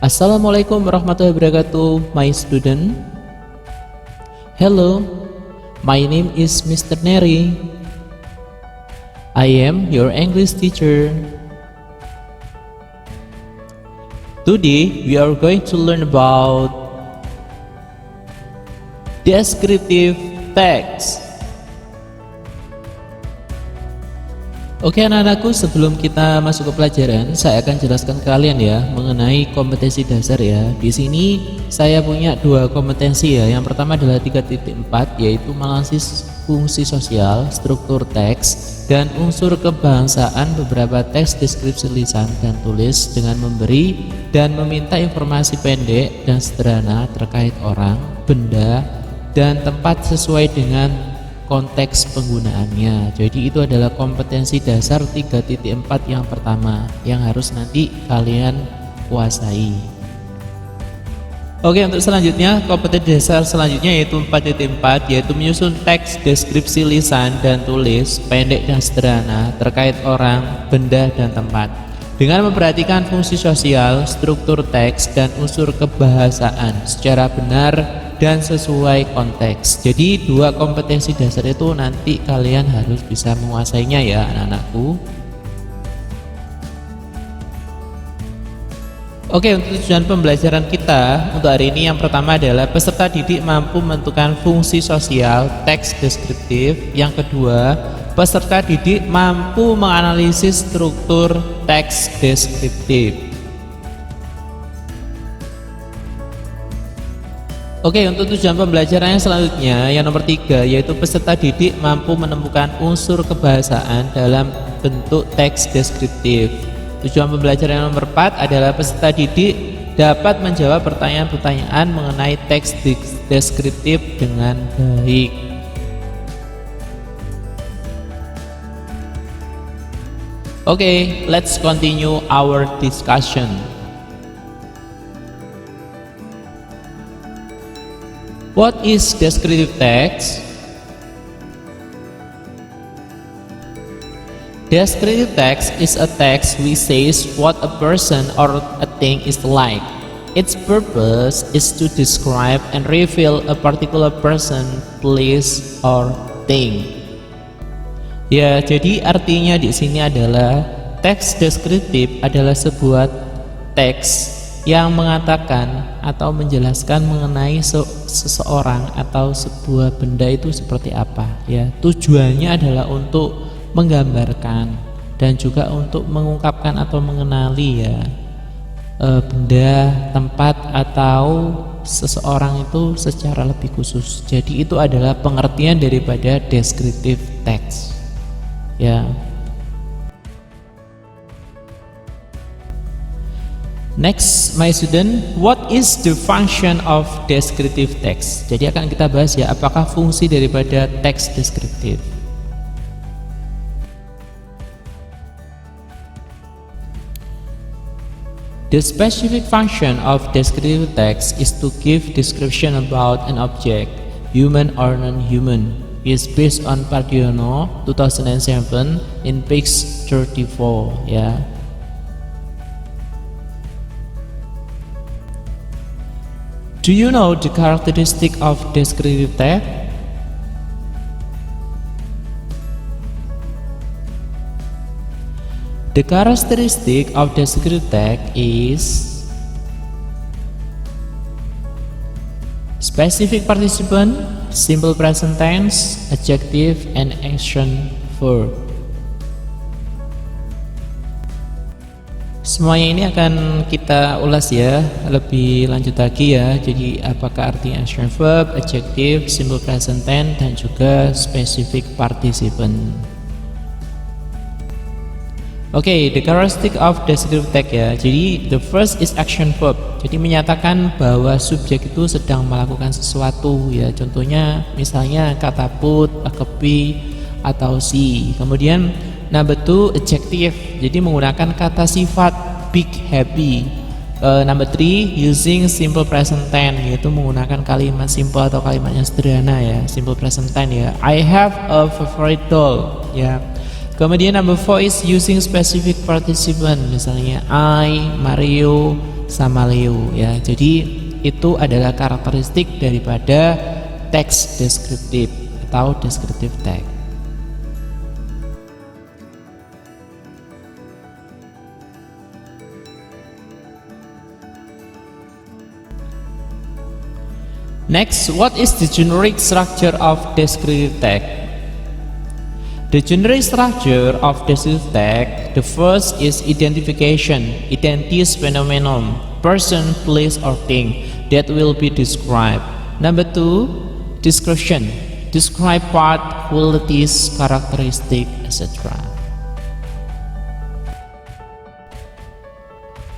Assalamualaikum warahmatullahi wabarakatuh, my student. Hello, my name is Mr. Neri. I am your English teacher. Today we are going to learn about descriptive text. Oke anak-anakku, sebelum kita masuk ke pelajaran, saya akan jelaskan ke kalian ya mengenai kompetensi dasar ya. Di sini saya punya dua kompetensi ya. Yang pertama adalah 3.4, yaitu menganalisis fungsi sosial, struktur teks, dan unsur kebangsaan beberapa teks deskripsi lisan dan tulis dengan memberi dan meminta informasi pendek dan sederhana terkait orang, benda, dan tempat sesuai dengan konteks penggunaannya. Jadi itu adalah kompetensi dasar 3.4 yang pertama yang harus nanti kalian kuasai. Oke, untuk selanjutnya kompetensi dasar selanjutnya yaitu 4.4, yaitu menyusun teks deskripsi lisan dan tulis pendek dan sederhana terkait orang, benda, dan tempat dengan memperhatikan fungsi sosial, struktur teks, dan unsur kebahasaan secara benar dan sesuai konteks. Jadi dua kompetensi dasar itu nanti kalian harus bisa menguasainya ya anak-anakku. Oke, untuk tujuan pembelajaran kita untuk hari ini yang pertama adalah peserta didik mampu menentukan fungsi sosial teks deskriptif. Yang kedua, peserta didik mampu menganalisis struktur teks deskriptif. Oke, untuk tujuan pembelajaran yang selanjutnya yang nomor 3, yaitu peserta didik mampu menemukan unsur kebahasaan dalam bentuk teks deskriptif. Tujuan pembelajaran yang nomor 4 adalah peserta didik dapat menjawab pertanyaan-pertanyaan mengenai teks deskriptif dengan baik. Oke, let's continue our discussion. What is descriptive text? Descriptive text is a text which says what a person or a thing is like. Its purpose is to describe and reveal a particular person, place, or thing. Ya, jadi artinya di sini adalah teks deskriptif adalah sebuah teks yang mengatakan atau menjelaskan mengenai seseorang atau sebuah benda itu seperti apa ya. Tujuannya adalah untuk menggambarkan dan juga untuk mengungkapkan atau mengenali ya benda, tempat, atau seseorang itu secara lebih khusus. Jadi itu adalah pengertian daripada descriptive text ya. Next, my student, what is the function of descriptive text? Jadi akan kita bahas ya, apakah fungsi daripada teks deskriptif. The specific function of descriptive text is to give description about an object, human or non-human. It is based on Pardiono 2007 in page 34 ya. Do you know the characteristic of descriptive text? The characteristic of descriptive text is specific participant, simple present tense, adjective, and action verb. Semuanya ini akan kita ulas ya lebih lanjut lagi ya. Jadi apakah artinya action verb, adjective, simple present tense, dan juga specific participant. Oke, the characteristic of descriptive text ya. Jadi the first is action verb. Jadi menyatakan bahwa subjek itu sedang melakukan sesuatu ya. Contohnya misalnya kata put, kepi, atau si. Kemudian number 2 adjective. Jadi menggunakan kata sifat big, happy. Number 3 using simple present tense, yaitu menggunakan kalimat simple atau kalimat yang sederhana ya, simple present tense ya. I have a favorite doll ya. Kemudian number 4 is using specific participant, misalnya I, Mario, sama Leo ya. Jadi itu adalah karakteristik daripada teks deskriptif atau descriptive text. Next, what is the generic structure of descriptive text? The generic structure of descriptive text, the first is identification, identities phenomenon, person, place, or thing that will be described. Number 2, description, describe part, qualities, characteristic, etc.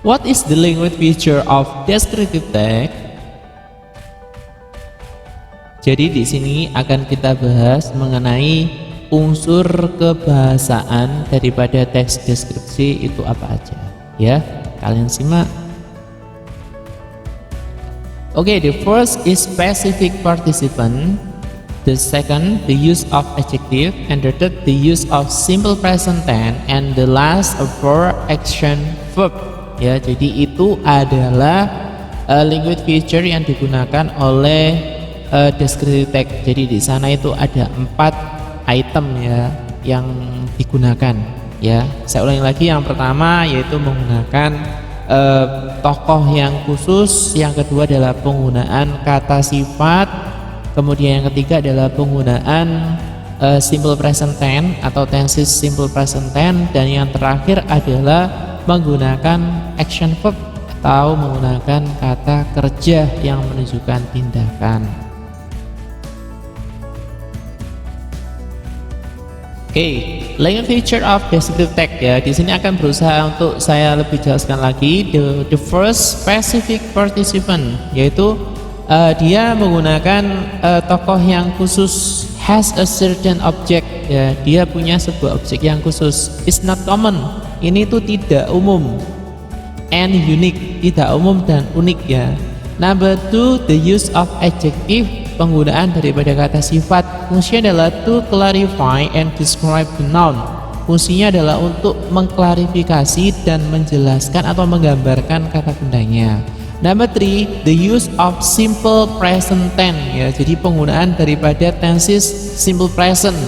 What is the language feature of descriptive text? Jadi di sini akan kita bahas mengenai unsur kebahasaan daripada teks deskripsi itu apa aja ya. Kalian simak. Okay, the first is specific participant, the second the use of adjective, and the third the use of simple present tense, and the last a verb, action, verb. Ya, jadi itu adalah language feature yang digunakan oleh descriptive text. Jadi di sana itu ada 4 item ya yang digunakan ya. Saya ulangi lagi, yang pertama yaitu menggunakan tokoh yang khusus, yang kedua adalah penggunaan kata sifat, kemudian yang ketiga adalah penggunaan simple present tense atau tenses simple present tense, dan yang terakhir adalah menggunakan action verb atau menggunakan kata kerja yang menunjukkan tindakan. Language feature of descriptive text ya. Di sini akan berusaha untuk saya lebih jelaskan lagi. The first specific participant, yaitu dia menggunakan tokoh yang khusus, has a certain object ya. Dia punya sebuah objek yang khusus. It's not common. Ini tuh tidak umum. And unique, tidak umum dan unik ya. Number 2, the use of adjective, penggunaan daripada kata sifat. Fungsinya adalah to clarify and describe the noun. Fungsinya adalah untuk mengklarifikasi dan menjelaskan atau menggambarkan kata bendanya. Number 3, the use of simple present tense ya. Jadi penggunaan daripada tenses simple present.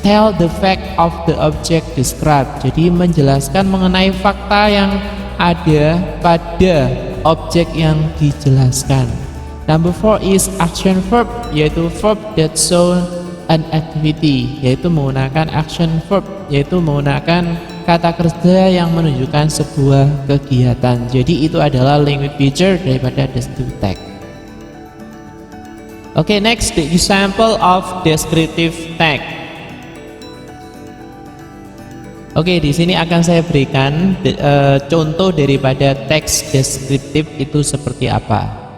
Tell the fact of the object described. Jadi menjelaskan mengenai fakta yang ada pada objek yang dijelaskan. Number 4 is action verb, yaitu verb that show an activity, yaitu menggunakan action verb, yaitu menggunakan kata kerja yang menunjukkan sebuah kegiatan. Jadi itu adalah language feature daripada descriptive text. Okay, next the example of descriptive text. Oke, di sini akan saya berikan contoh daripada teks deskriptif itu seperti apa.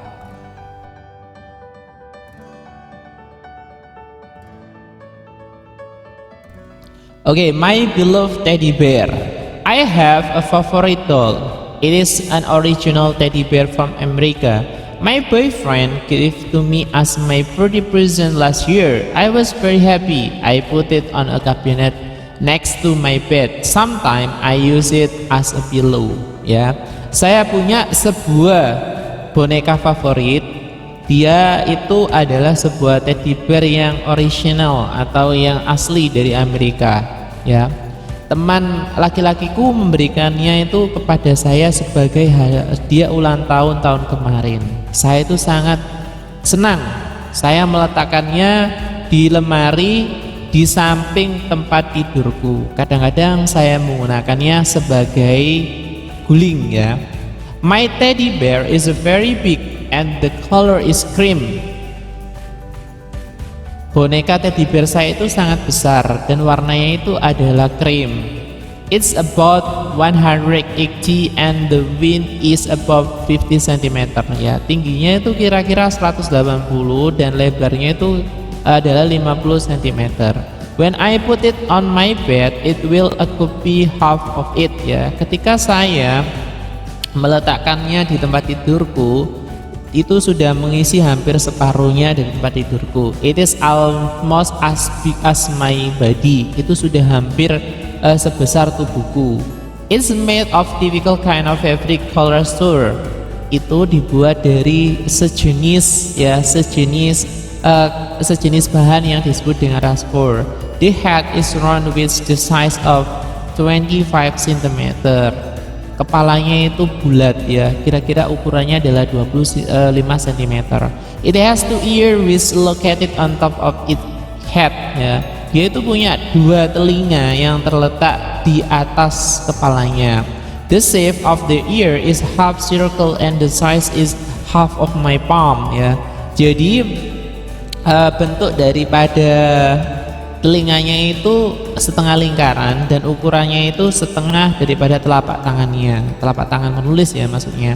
Okay, my beloved teddy bear. I have a favorite doll. It is an original teddy bear from America. My boyfriend gave it to me as my birthday present last year. I was very happy. I put it on a cabinet next to my bed. Sometimes I use it as a pillow. Ya, saya punya sebuah boneka favorit. Dia itu adalah sebuah teddy bear yang original atau yang asli dari Amerika. Ya, teman laki-lakiku memberikannya itu kepada saya sebagai hadiah ulang tahun kemarin. Saya itu sangat senang. Saya meletakkannya di lemari di samping tempat tidurku. Kadang-kadang saya menggunakannya sebagai guling ya. My teddy bear is very big and the color is cream. Boneka teddy bear saya itu sangat besar dan warnanya itu adalah cream. It's about 180 and the width is above 50 cm ya. Tingginya itu kira-kira 180 dan lebarnya itu adalah 50 cm. When I put it on my bed, it will occupy half of it ya. Ketika saya meletakkannya di tempat tidurku, itu sudah mengisi hampir separuhnya dari tempat tidurku. It is almost as big as my body. Itu sudah hampir sebesar tubuhku. It's made of typical kind of fabric color store. itu dibuat dari sejenis bahan yang disebut dengan raspur. The head is round with the size of 25 cm. Kepalanya itu bulat ya, kira-kira ukurannya adalah 25 cm. It has two ears located on top of its head ya. Dia itu punya dua telinga yang terletak di atas kepalanya. The shape of the ear is half circle and the size is half of my palm ya. Jadi bentuk daripada telinganya itu setengah lingkaran dan ukurannya itu setengah daripada telapak tangannya, telapak tangan menulis ya maksudnya.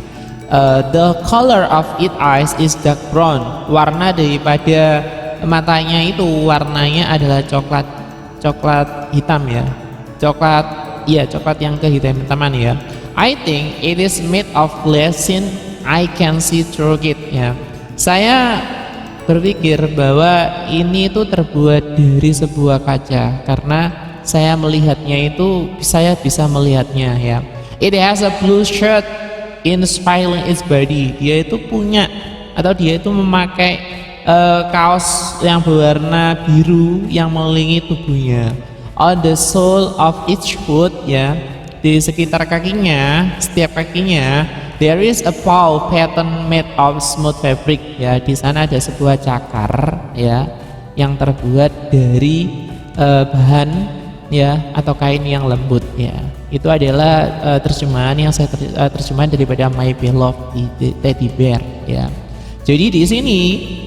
The color of its eyes is dark brown. Warna daripada matanya itu warnanya adalah coklat hitam ya. Coklat yang kehitaman ya. I think it is made of glass since I can see through it ya. Saya berpikir bahwa ini itu terbuat dari sebuah kaca karena saya bisa melihatnya ya. It has a blue shirt inspiring its body. Dia itu memakai kaos yang berwarna biru yang mengelilingi tubuhnya. On the sole of each foot ya, di sekitar setiap kakinya there is a paw pattern made of smooth fabric ya. Di sana ada sebuah cakar ya yang terbuat dari bahan ya atau kain yang lembut ya. Itu adalah terjemahan daripada My Beloved Teddy Bear ya. Jadi di sini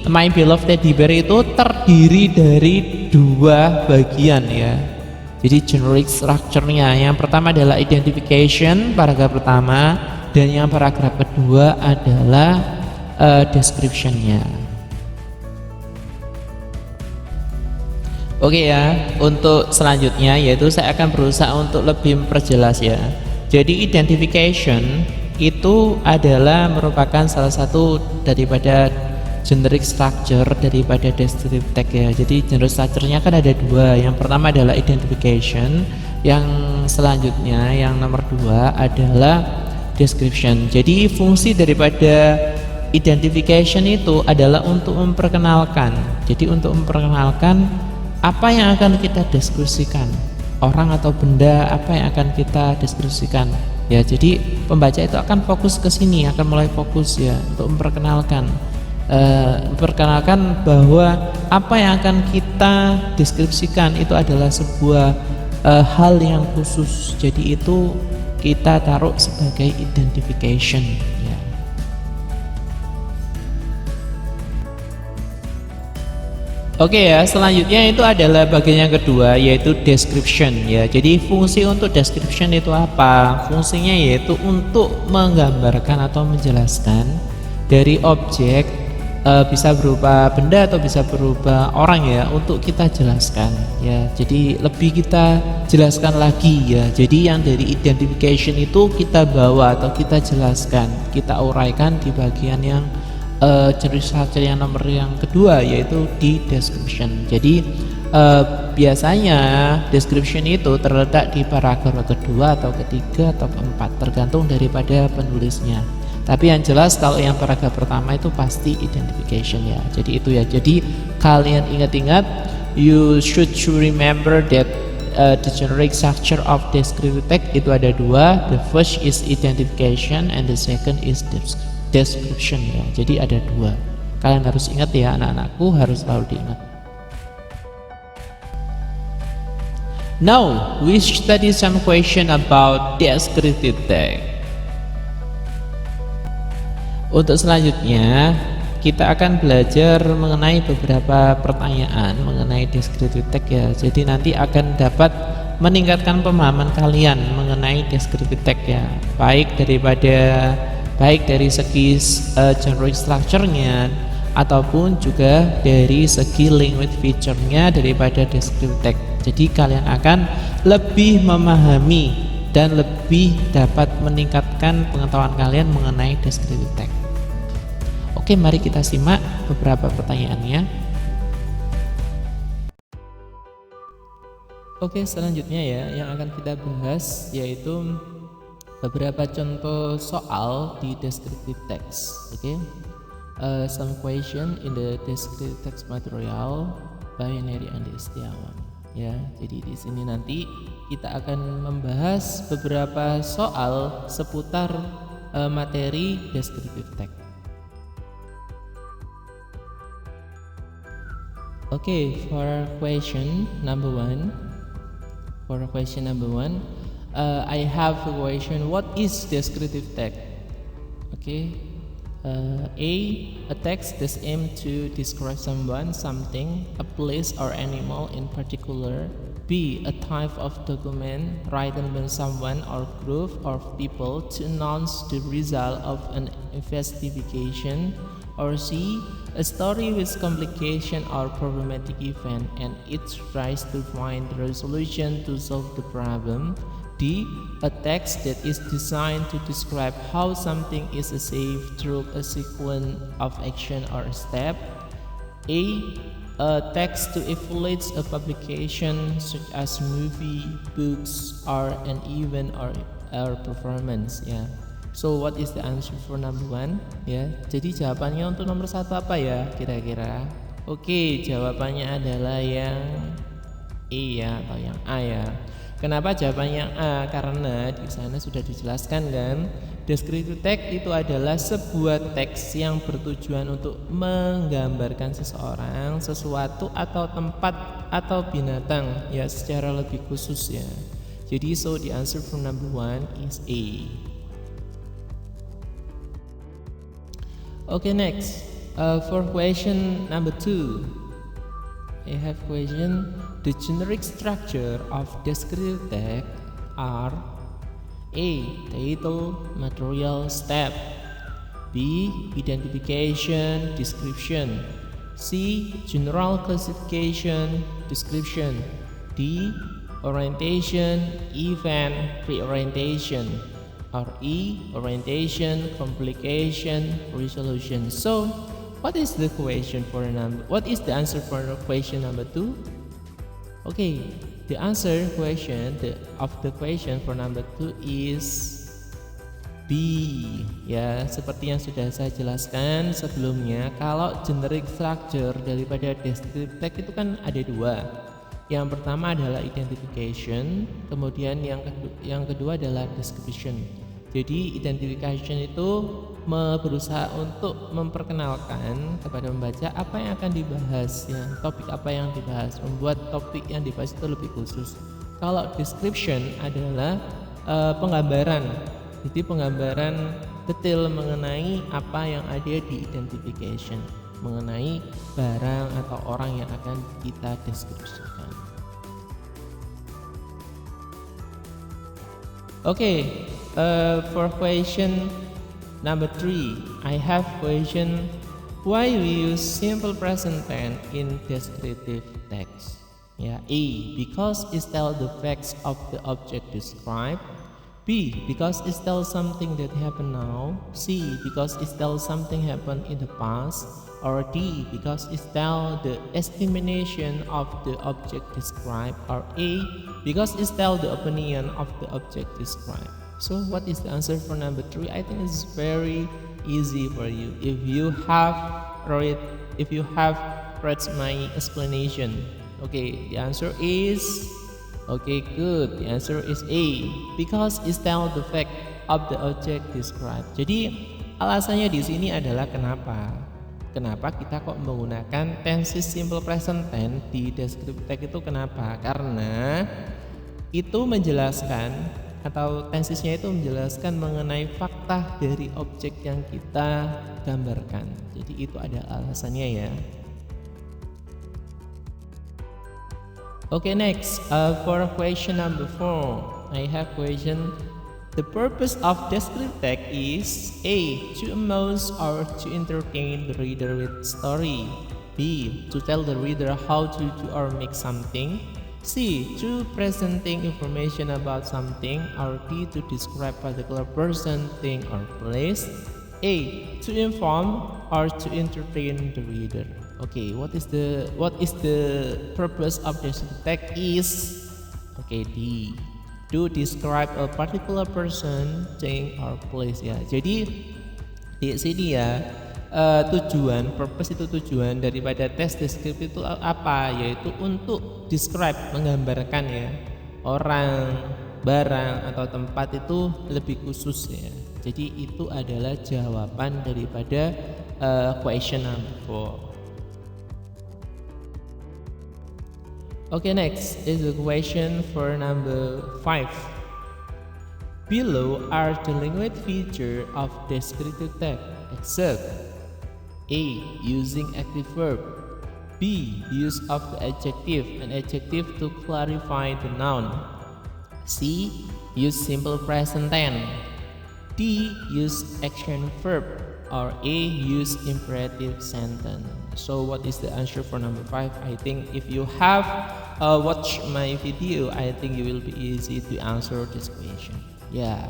My Beloved Teddy Bear itu terdiri dari dua bagian ya. Jadi generic structure-nya yang pertama adalah identification paragraf pertama dan yang paragraf kedua adalah description-nya. Oke ya, untuk selanjutnya yaitu saya akan berusaha untuk lebih memperjelas ya. Jadi identification itu adalah merupakan salah satu daripada generic structure daripada descriptive text ya. Jadi generic structure-nya kan ada dua. Yang pertama adalah identification, yang selanjutnya yang nomor dua adalah description. Jadi fungsi daripada identification itu adalah untuk memperkenalkan. Jadi untuk memperkenalkan apa yang akan kita deskripsikan, orang atau benda apa yang akan kita deskripsikan ya. Jadi pembaca itu akan fokus ke sini, akan mulai fokus ya untuk memperkenalkan bahwa apa yang akan kita deskripsikan itu adalah sebuah hal yang khusus. Jadi itu kita taruh sebagai identification ya. Oke ya, selanjutnya itu adalah bagian yang kedua yaitu description ya. Jadi fungsi untuk description itu apa? Fungsinya yaitu untuk menggambarkan atau menjelaskan dari objek, bisa berupa benda atau bisa berupa orang ya, untuk kita jelaskan ya. Jadi lebih kita jelaskan lagi ya. Jadi yang dari identification itu kita bawa atau kita jelaskan, kita uraikan di bagian yang ciri structure yang nomor yang kedua yaitu di description. Jadi biasanya description itu terletak di paragraf kedua atau ketiga atau keempat tergantung daripada penulisnya. Tapi yang jelas kalau yang paragraf pertama itu pasti identification ya. Jadi itu ya. Jadi kalian ingat-ingat, you should remember that the generic structure of descriptive text itu ada dua. The first is identification and the second is description ya. Jadi ada dua. Kalian harus ingat ya, anak-anakku harus selalu diingat. Now we study some question about descriptive text. Untuk selanjutnya kita akan belajar mengenai beberapa pertanyaan mengenai descriptive text ya. Jadi nanti akan dapat meningkatkan pemahaman kalian mengenai descriptive text ya. Baik dari segi generic structure-nya ataupun juga dari segi language feature-nya daripada descriptive text. Jadi kalian akan lebih memahami dan lebih dapat meningkatkan pengetahuan kalian mengenai descriptive text. Oke, mari kita simak beberapa pertanyaannya. Oke, selanjutnya ya yang akan kita bahas yaitu beberapa contoh soal di descriptive text. Oke. Some question in the descriptive text material by Neri Andi Setiawan. Ya, jadi di sini nanti kita akan membahas beberapa soal seputar materi descriptive text. Okay, for question number one, I have a question. What is descriptive text? Okay, a text that aims to describe someone, something, a place or animal in particular. B, a type of document written by someone or group of people to announce the result of an investigation. Or C, a story with complication or problematic event and it tries to find the resolution to solve the problem. D, a text that is designed to describe how something is achieved through a sequence of action or a step. A text to evaluate a publication such as movie, books, or an event or performance. Ya. So what is the answer for number one? Ya. Jadi jawabannya untuk nomor satu apa ya kira-kira? Oke, jawabannya adalah yang E ya atau yang A ya. Kenapa jawabannya A? Karena di sana sudah dijelaskan kan, descriptive text itu adalah sebuah teks yang bertujuan untuk menggambarkan seseorang, sesuatu atau tempat atau binatang ya secara lebih khusus ya. Jadi so the answer for number one is A. Okay, next for question number 2, I have question. The generic structure of descriptive text are A, title, material, step. B, identification, description. C, general classification, description. D, orientation, event, reorientation. Or E, orientation, complication, resolution. So, what is the question for number? What is the answer for question number 2? Okay, the answer of the question for number 2 is B. Ya, seperti yang sudah saya jelaskan sebelumnya, kalau generic structure daripada descriptive text itu kan ada dua. Yang pertama adalah identification, kemudian yang kedua adalah description. Jadi identification itu berusaha untuk memperkenalkan kepada pembaca apa yang akan dibahas, ya, topik apa yang dibahas, membuat topik yang dibahas itu lebih khusus. Kalau description adalah penggambaran, jadi penggambaran detail mengenai apa yang ada di identification, mengenai barang atau orang yang akan kita deskripsikan. Okay, for question number 3, I have question. Why we use simple present tense in descriptive text? Yeah, A, because it tells the facts of the object described. B, because it tells something that happened now. C, because it tells something happened in the past. Or D, because it tells the estimation of the object described. Or A, because it tells the opinion of the object described. So what is the answer for number 3? I think it's very easy for you if you have read my explanation. Okay, the answer is okay, good. The answer is A, because it tells the fact of the object described. Jadi alasannya di sini adalah kenapa kita kok menggunakan tenses simple present tense di descriptive text itu kenapa? Karena itu menjelaskan atau tensesnya itu menjelaskan mengenai fakta dari objek yang kita gambarkan. Jadi itu ada alasannya ya. Okay, next for question number 4, I have question. The purpose of descriptive text is A, to amuse or to entertain the reader with story. B, to tell the reader how to do or make something. C, to presenting information about something. Or D, to describe particular person, thing, or place. A, to inform or to entertain the reader. Okay, what is the purpose of descriptive text is okay, D. to describe a particular person, thing, or place ya. Jadi di sini ya tujuan, purpose itu tujuan daripada tes deskriptif itu apa? Yaitu untuk describe, menggambarkan ya orang, barang atau tempat itu lebih khusus ya. Jadi itu adalah jawaban daripada question number 4. Okay, next is the question for number 5. Below are the language feature of descriptive text except A. Using active verb, B. Use of the adjective, an adjective to clarify the noun, C. Use simple present tense, D. Use action verb, or A. Use imperative sentence. So what is the answer for number 5? I think if you have watched my video, I think it will be easy to answer this question. Yeah,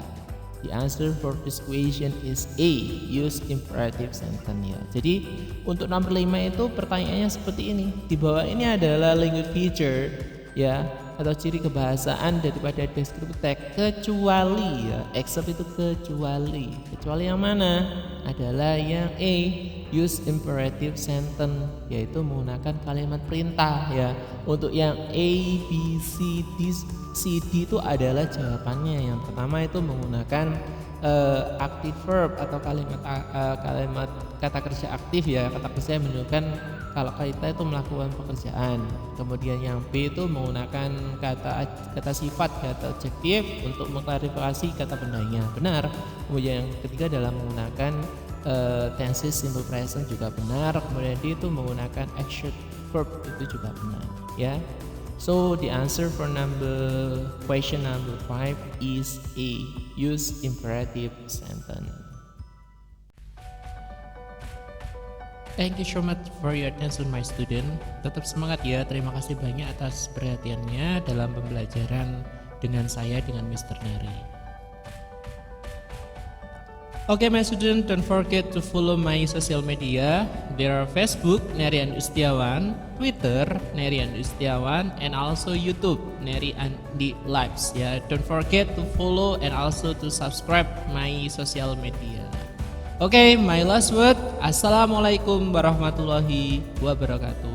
the answer for this question is A. Use imperative sentence ya. Jadi untuk nomor 5 itu pertanyaannya seperti ini. Di bawah ini adalah language feature ya, atau ciri kebahasaan daripada descriptive text kecuali ya, except itu kecuali yang mana? Adalah yang A. Use imperative sentence, yaitu menggunakan kalimat perintah ya. Untuk yang A, B, C, D, itu adalah jawabannya. Yang pertama itu menggunakan active verb atau kalimat kata kerja aktif ya. Kata kerja yang menunjukkan kalau kita itu melakukan pekerjaan. Kemudian yang B itu menggunakan kata sifat, kata adjektif untuk mengklarifikasi kata bendanya benar. Kemudian yang ketiga adalah menggunakan tenses simple present juga benar. Kemudian D itu menggunakan action verb itu juga benar ya. So the answer for question number 5 is A. Use imperative sentence. Thank you so much for your attention my student. Tetap semangat ya. Terima kasih banyak atas perhatiannya dalam pembelajaran dengan saya, dengan Mr. Neri. Okay my student, don't forget to follow my social media. There are Facebook Neri Andustiawan, Twitter Neri Andustiawan, and also YouTube Neri Andi Lives ya. Don't forget to follow and also to subscribe my social media. Okay, my last word. Assalamualaikum warahmatullahi wabarakatuh.